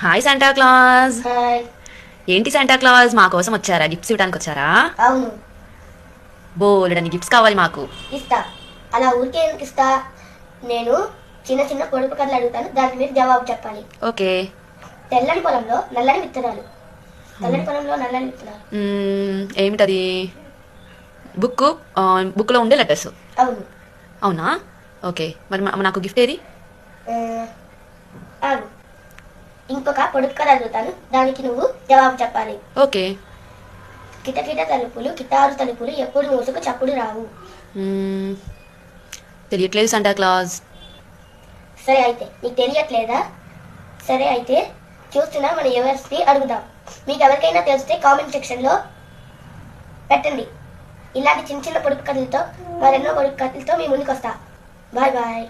Hi Santa Claus. Hi. ఏంటి Santa Claus మా కోసం వచ్చారా? గిఫ్ట్స్ ఇవ్వడానికి వచ్చారా? అవును, బోలెడన్ని గిఫ్ట్స్ కావాలి మాకు. ఇస్తా. అలా ఊరికే ఎందుకు ఇస్తా? నేను చిన్న చిన్న పొడుపు కథలు అడుగుతాను, దానికి మీరు జవాబు చెప్పాలి. ఓకే. తెల్లని పొలంలో నల్లని విత్తనాలు. తెల్లని పొలంలో నల్లని విత్తనాలు. ఏమిటది? బుక్లో ఉండే లెటర్స్. అవును. అవునా? ఓకే, మరి నాకు గిఫ్ట్ ఏది? ఆ, ఆగు. ఇంకొక పొడుపు కథ అడుగుతాను, దానికి నువ్వు జవాబు చెప్పాలి. ఓకే. కిటకిట తలుపులు కిటారు తలుపులు ఎప్పుడు మూసుకు చప్పుడు రావు. తెలియట్లేదు శాంటా క్లాస్. సరే అయితే, నీకు తెలియట్లేదా? సరే అయితే చూస్తున్నా మన యూవర్స్ని అడుగుదాం. మీకు ఎవరికైనా తెలిస్తే కామెంట్ సెక్షన్లో పెట్టండి. ఇలాంటి చిన్న చిన్న పొడుపు కథలతో మరెన్నో పొడుపు కథలతో మీ ముందుకు వస్తా. Bye bye.